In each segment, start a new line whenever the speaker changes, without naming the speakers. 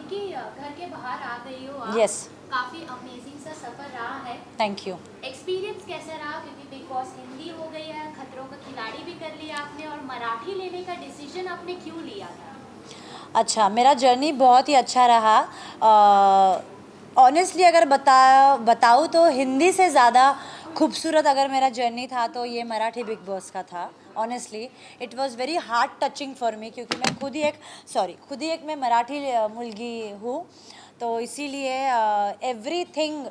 निक्की घर के बाहर आ गई हो आप।
Yes.
काफी अमेजिंग सा सफर रहा है।
Thank you.
एक्सपीरियंस कैसा रहा, क्योंकि बिग बॉस हिंदी हो गई है, खतरों का खिलाड़ी भी कर लिया आपने, और मराठी लेने का डिसीजन आपने क्यों लिया था?
अच्छा, मेरा जर्नी बहुत ही अच्छा रहा। ऑनेस्टली अगर बताऊँ तो हिंदी से ज़्यादा खूबसूरत अगर मेरा जर्नी था तो ये मराठी बिग बॉस का था। Honestly it was very heart touching for me, क्योंकि मैं खुद ही एक मैं मराठी मुलगी हूँ, तो इसीलिए एवरीथिंग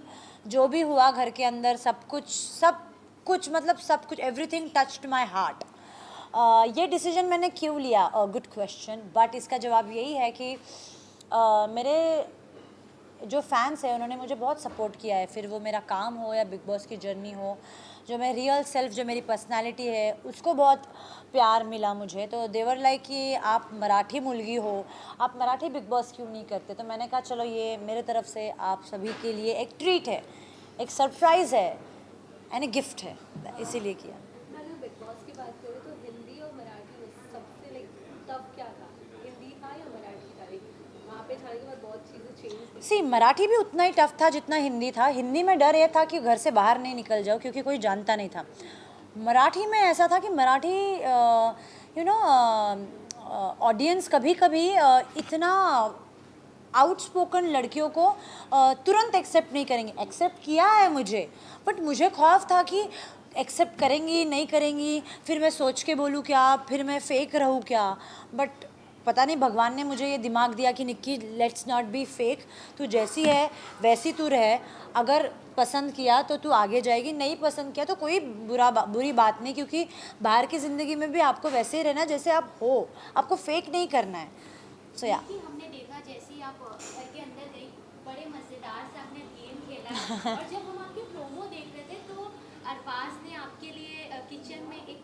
जो भी हुआ घर के अंदर सब कुछ मतलब सब कुछ एवरीथिंग टच्ड माय हार्ट। ये डिसीजन मैंने क्यों लिया, गुड क्वेश्चन, बट इसका जवाब यही है कि मेरे जो फैंस हैं उन्होंने मुझे बहुत सपोर्ट किया है, फिर वो मेरा काम हो या बिग बॉस की जर्नी हो, जो मैं रियल सेल्फ जो मेरी पर्सनालिटी है उसको बहुत प्यार मिला मुझे। तो देवर लाइक कि आप मराठी मुलगी हो, आप मराठी बिग बॉस क्यों नहीं करते, तो मैंने कहा चलो ये मेरे तरफ से आप सभी के लिए एक ट्रीट है, एक सरप्राइज़ है एंड ए गिफ्ट है, इसीलिए किया।
अगर बिग बॉस की बात करें तो हिंदी और मराठी में सबसे टफ क्या था? हिंदी था या मराठी था? वहाँ पे जाने के बाद बहुत चीज़ें चेंज थी।
मराठी भी उतना ही टफ था जितना हिंदी था। हिंदी में डर ये था कि घर से बाहर नहीं निकल जाओ क्योंकि कोई जानता नहीं था। मराठी में ऐसा था कि मराठी ऑडियंस कभी कभी इतना आउटस्पोकन लड़कियों को तुरंत एक्सेप्ट नहीं करेंगे। एक्सेप्ट किया है मुझे, बट मुझे खौफ था कि एक्सेप्ट करेंगी नहीं करेंगी, फिर मैं सोच के बोलूँ क्या, फिर मैं फेक रहूँ क्या। बट पता नहीं भगवान ने मुझे ये दिमाग दिया कि Nikki let's not be fake, तू जैसी है वैसी तू रह। अगर पसंद किया तो तू आगे जाएगी, नहीं पसंद किया तो कोई बुरी बात नहीं, क्योंकि बाहर की ज़िंदगी में भी आपको वैसे ही रहना जैसे आप हो, आपको फेक नहीं करना है। सो या
निक्की, हमने देखा जैसे ही आप घर के अंदर गई, बड़े मजेदार से आपने गेम खेला और जब हम आपके प्रोमो देख रहे थे तो अरबाज ने आपके लिए किचन में एक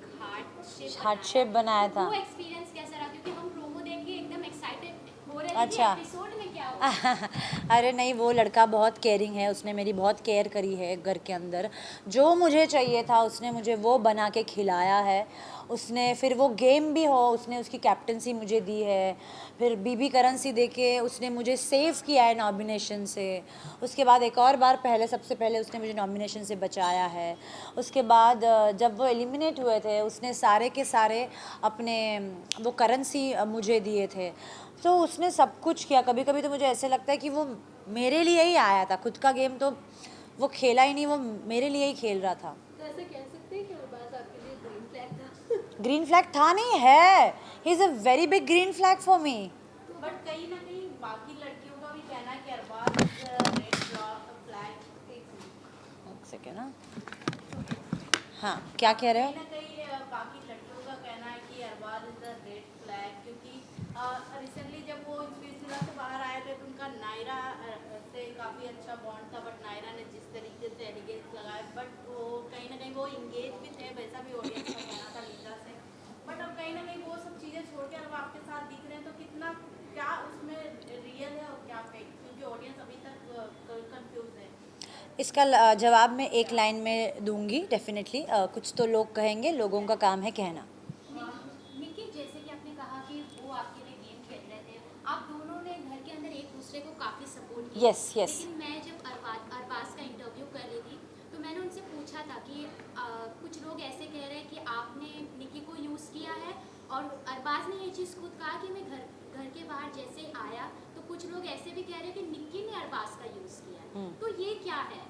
हार्ट शेप बनाया
तो
था।
वो एक्सपीरियंस कैसा रहा? क्योंकि हम प्रोमो देख के एकदम एक्साइटेड हो रहे थे कि
अच्छा।
एपिसोड में क्या होगा।
अरे नहीं, वो लड़का बहुत केयरिंग है, उसने मेरी बहुत केयर करी है घर के अंदर। जो मुझे चाहिए था उसने मुझे वो बना के खिलाया है। उसने फिर वो गेम भी हो, उसने उसकी कैप्टनसी मुझे दी है, फिर बीबी करेंसी दे के उसने मुझे सेव किया है नॉमिनेशन से। उसके बाद एक और बार सबसे पहले उसने मुझे नॉमिनेशन से बचाया है। उसके बाद जब वो एलिमिनेट हुए थे उसने सारे के सारे अपने वो करेंसी मुझे दिए थे। तो उसने सब कुछ किया। कभी कभी तो मुझे ऐसे लगता है कि वो मेरे लिए ही आया था, खुद का गेम तो वो खेला ही नहीं, वो मेरे लिए ही खेल रहा था।
तो ऐसा कह सकते हैं कि अरबाज आपके लिए ग्रीन फ्लैग था?
ग्रीन फ्लैग था नहीं है, he is a very big green flag for me.
But कहीं ना कहीं बाकी लड़कियों का भी कहना है कि अरबाज रेड फ्लैग।
एक सेकेंड ना, हाँ क्या कह रहे हो?
कहीं ना कहीं बाकी लड़कियों का कहना है कि Arbaaz is the red flag, क्योंकि रिसेंटली जब वो इंस्पिरिसिला से बाहर आए थे तो उनका नायरा से काफ़ी अच्छा बॉन्ड था, बट नायरा ने जिस तरीके से एलिगेंस लगाए, बट वो कहीं ना कहीं वो इंगेज भी थे, वैसा भी ऑडियंस का कहना था लीजा से। बट अब कहीं ना कहीं वो सब चीज़ें छोड़ के अब आपके साथ दिख रहे हैं, तो कितना क्या उसमें रियल है और क्या फेक, क्योंकि ऑडियंस अभी तक कंफ्यूज है।
इसका जवाब मैं एक लाइन में दूंगी डेफिनेटली। कुछ तो लोग कहेंगे, लोगों का काम है कहना।
निक्की, जैसे कि आपने कहा कि वो आपके लिए गेम खेल रहे थे, आप दोनों ने घर के अंदर एक दूसरे को काफ़ी सपोर्ट किया।
Yes, yes.
लेकिन मैं जब अरबाज का इंटरव्यू कर रही थी तो मैंने उनसे पूछा था कि कुछ लोग ऐसे कह रहे हैं कि आपने निक्की को यूज़ किया है, और अरबाज ने ये चीज़ खुद कहा कि मैं घर के बाहर जैसे आया तो कुछ लोग ऐसे भी कह रहे हैं कि निक्की ने अरबाज का यूज़ किया है। तो ये क्या है?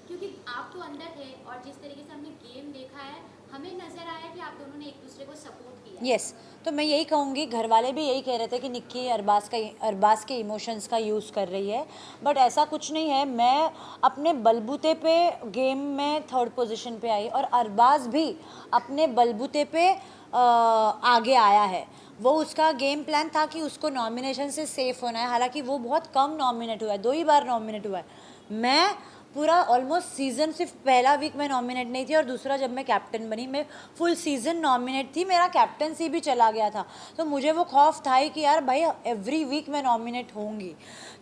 क्योंकि आप तो अंदर थे और जिस तरीके से हमने गेम देखा है, हमें नजर आया कि आप दोनों ने एक दूसरे को सपोर्ट किया।
यस, तो मैं यही कहूँगी, घर वाले भी यही कह रहे थे कि निक्की अरबाज के इमोशंस का यूज़ कर रही है, बट ऐसा कुछ नहीं है। मैं अपने बलबूते पे गेम में थर्ड पोजीशन पे आई और अरबाज भी अपने बलबूते पे आगे आया है। वो उसका गेम प्लान था कि उसको नॉमिनेशन से सेफ होना है, हालांकि वो बहुत कम नॉमिनेट हुआ है, 2 ही बार नॉमिनेट हुआ है। मैं पूरा ऑलमोस्ट सीज़न, सिर्फ पहला वीक मैं नॉमिनेट नहीं थी और दूसरा जब मैं कैप्टन बनी मैं फुल सीज़न नॉमिनेट थी, मेरा कैप्टनसी भी चला गया था। तो मुझे वो खौफ था ही कि यार भाई एवरी वीक मैं नॉमिनेट होंगी।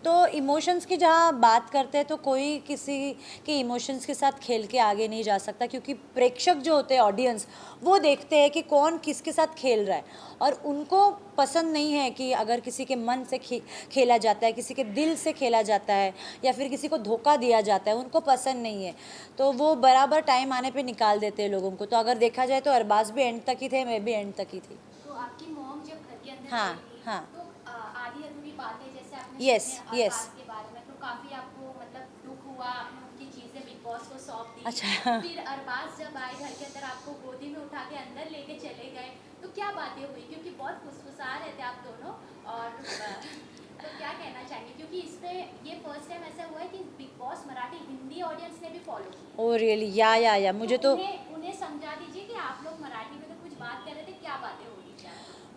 तो इमोशंस की जहाँ बात करते हैं तो कोई किसी के इमोशंस के साथ खेल के आगे नहीं जा सकता, क्योंकि प्रेक्षक जो होते हैं ऑडियंस, वो देखते हैं कि कौन किसके साथ खेल रहा है और उनको पसंद नहीं है कि अगर किसी के मन से खेला जाता है, किसी के दिल से खेला जाता है या फिर किसी को धोखा दिया जाता है, उनको पसंद नहीं है। तो वो बराबर टाइम आने पे निकाल देते हैं लोगों को। तो अगर देखा जाए तो अरबाज़ भी एंड तक ही थे, मैं भी एंड तक ही थी।
तो आपकी मॉम जब घर के अंदर
हाँ,
गई थी,
हाँ।
तो आधी अधूरी बातें जैसे आपने
Yes,
सुनी
yes.
अरबाज के बारे में, तो काफ़ी आपको मतलब दुख हुआ, आपने उनकी चीज़ें बिग बॉस को सौंप दी।
अच्छा।
फिर अरबाज जब आए घर के अंदर, आपको गोदी में उठा के अंदर लेके चले गए, तो क्या बातें हुई? क्योंकि बहुत फुसफुसा रहे थे आप दोनों। और तो क्या कहना चाहेंगे, क्योंकि इस पे ये फर्स्ट टाइम ऐसा हुआ है कि big boss Marathi Hindi audience ने भी फॉलो की।
Oh really? या मुझे तो
उन्हें समझा दीजिए कि आप लोग मराठी में तो कुछ बात कर रहे थे, क्या बातें हो रही थी?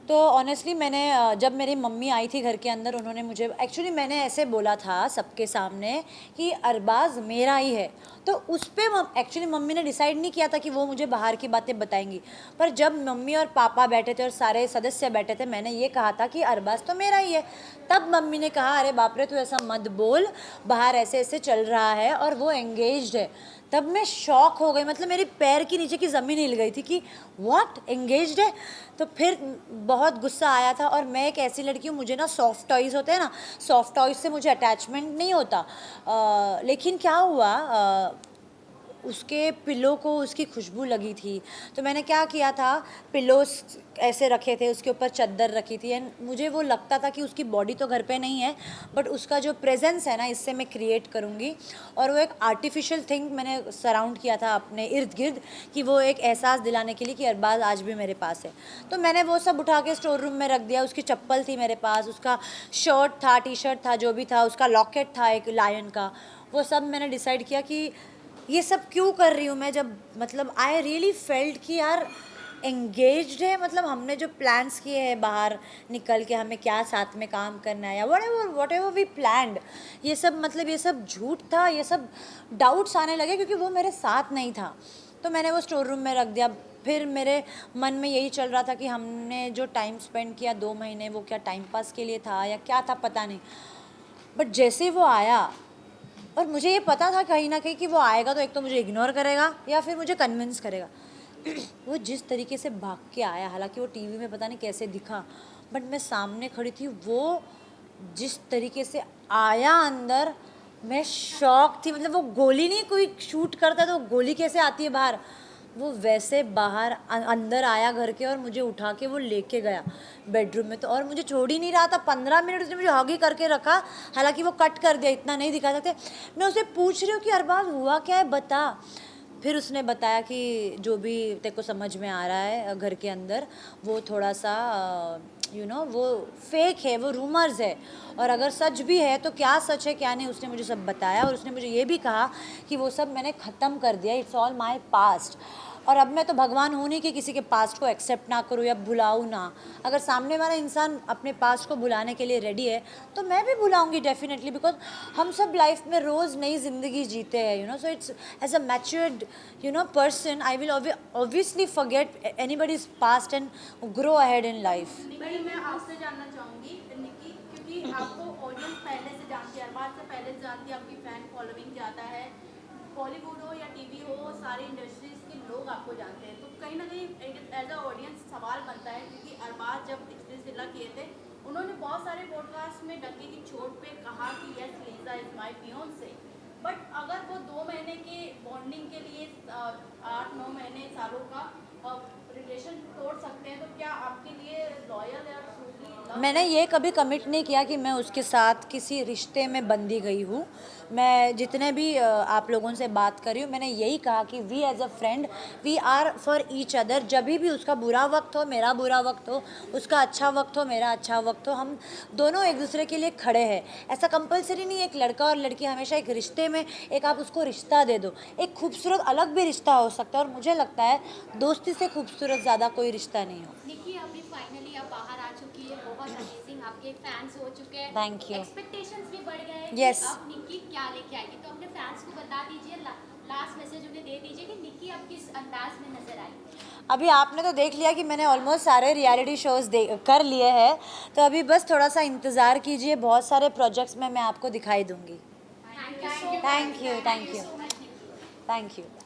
तो ऑनेस्टली मैंने जब मेरी मम्मी आई थी घर के अंदर, उन्होंने मुझे एक्चुअली मैंने ऐसे बोला था सबके सामने कि अरबाज़ मेरा ही है। तो उस पर एक्चुअली मम्मी ने डिसाइड नहीं किया था कि वो मुझे बाहर की बातें बताएंगी। पर जब मम्मी और पापा बैठे थे और सारे सदस्य बैठे थे, मैंने ये कहा था कि अरबाज़ तो मेरा ही है। तब मम्मी ने कहा, अरे बाप रे, तू ऐसा मत बोल, बाहर ऐसे ऐसे चल रहा है और वो एंगेज्ड है। तब मैं शॉक हो गई, मतलब मेरे पैर के नीचे की ज़मीन हिल गई थी कि व्हाट, एंगेज्ड है? तो फिर बहुत गुस्सा आया था। और मैं एक ऐसी लड़की हूँ, मुझे ना सॉफ्ट टॉयज़ होते हैं ना, सॉफ्ट टॉयज़ से मुझे अटैचमेंट नहीं होता। लेकिन क्या हुआ, उसके पिलो को उसकी खुशबू लगी थी। तो मैंने क्या किया था, पिलोस ऐसे रखे थे, उसके ऊपर चादर रखी थी, एंड मुझे वो लगता था कि उसकी बॉडी तो घर पे नहीं है, बट उसका जो प्रेजेंस है ना, इससे मैं क्रिएट करूँगी। और वो एक आर्टिफिशियल थिंग मैंने सराउंड किया था अपने इर्द गिर्द, कि वो एक एहसास दिलाने के लिए कि अरबाज़ आज भी मेरे पास है। तो मैंने वो सब उठा के स्टोर रूम में रख दिया। उसकी चप्पल थी मेरे पास, उसका शर्ट था, टी शर्ट था, जो भी था, उसका लॉकेट था एक लायन का, वो सब मैंने डिसाइड किया कि ये सब क्यों कर रही हूँ मैं। जब मतलब आई रियली फेल्ट कि यार एंगेज्ड है, मतलब हमने जो प्लान्स किए हैं बाहर निकल के, हमें क्या साथ में काम करना है या वट एवर वी प्लान्ड, ये सब मतलब ये सब झूठ था। ये सब डाउट्स आने लगे क्योंकि वो मेरे साथ नहीं था। तो मैंने वो स्टोर रूम में रख दिया। फिर मेरे मन में यही चल रहा था कि हमने जो टाइम स्पेंड किया 2 महीने, वो क्या टाइम पास के लिए था या क्या था, पता नहीं। बट जैसे वो आया, और मुझे ये पता था कहीं ना कहीं कि वो आएगा तो एक तो मुझे इग्नोर करेगा या फिर मुझे कन्विंस करेगा। वो जिस तरीके से भाग के आया, हालांकि वो टीवी में पता नहीं कैसे दिखा, बट मैं सामने खड़ी थी, वो जिस तरीके से आया अंदर, मैं शॉक थी। मतलब वो गोली नहीं, कोई शूट करता तो गोली कैसे आती है बाहर, वो वैसे बाहर अंदर आया घर के और मुझे उठा के वो लेके गया बेडरूम में। तो और मुझे छोड़ ही नहीं रहा था, 15 मिनट उसने मुझे हग ही करके रखा। हालांकि वो कट कर दिया, इतना नहीं दिखा सकते। मैं उसे पूछ रही हूँ कि अरबाज़ हुआ क्या है, बता। फिर उसने बताया कि जो भी तेरे को समझ में आ रहा है घर के अंदर, वो थोड़ा सा वो फेक है, वो रूमर्स है, और अगर सच भी है तो क्या सच है क्या नहीं, उसने मुझे सब बताया। और उसने मुझे ये भी कहा कि वो सब मैंने ख़त्म कर दिया, इट्स ऑल माई पास्ट। और अब मैं तो भगवान हूँ नहीं कि किसी के पास्ट को एक्सेप्ट ना करूँ या भुलाऊँ ना। अगर सामने वाला इंसान अपने पास्ट को भुलाने के लिए रेडी है तो मैं भी भुलाऊँगी डेफिनेटली, बिकॉज हम सब लाइफ में रोज़ नई ज़िंदगी जीते हैं, so it's as a matured person I will obviously forget anybody's past and grow ahead in life.
भाई मैं आपसे जानना चाहूँगी निक्की, क्योंकि आपको ऑडियंस पहले से जानती है, अरबाज़ से पहले से जानती है, आपकी फ़ैन फॉलोइंग ज़्यादा है, बॉलीवुड हो या टीवी हो, सारी इंडस्ट्रीज़ के लोग आपको जानते हैं। तो कहीं ना कहीं एज अ ऑडियंस सवाल बनता है, क्योंकि अरबाज़ जब सिलसिला किए थे, उन्होंने बहुत सारे पॉडकास्ट में डक्के की चोट पे कहा कि yes Lisa is my fiance, but अगर वो 2 महीने के बॉन्डिंग के लिए 8-9 महीने सालों का रिलेशन तोड़ सकते हैं, तो क्या आपके लिए लॉयल या ट्रूली लव?
मैंने ये कभी कमिट नहीं किया कि मैं उसके साथ किसी रिश्ते में बंधी गई हूँ। मैं जितने भी आप लोगों से बात कर रही हूँ, मैंने यही कहा कि we as a friend we are for each other. जब भी उसका बुरा वक्त हो, मेरा बुरा वक्त हो, उसका अच्छा वक्त हो, मेरा अच्छा वक्त हो, हम दोनों एक दूसरे के लिए खड़े हैं। ऐसा कंपलसरी नहीं है एक लड़का और लड़की हमेशा एक रिश्ते में एक आप उसको रिश्ता दे दो। एक खूबसूरत अलग भी रिश्ता हो सकता है, और मुझे लगता है दोस्ती से खूबसूरत ज़्यादा कोई रिश्ता नहीं हो।
निकी, अभी फाइनली आप बाहर आ चुकी है, बहुत अमेजिंग, आपके फैंस हो चुके हैं,
Thank you.
एक्सपेक्टेशंस भी बढ़ गए हैं
Yes.
कि अब निकी क्या लेके आएगी। तो अपने फैंस को बता दीजिए, लास्ट मैसेज उन्हें दे दीजिए कि निकी अब किस अंदाज में नजर आई।
अभी आपने तो देख लिया कि मैंने ऑलमोस्ट सारे रियलिटी शोज़ कर लिए हैं, तो अभी बस थोड़ा सा इंतज़ार कीजिए, बहुत सारे प्रोजेक्ट्स में मैं आपको दिखाई दूंगी।
Thank you so much.
Thank you, thank you,
so much Nikki.
Thank you.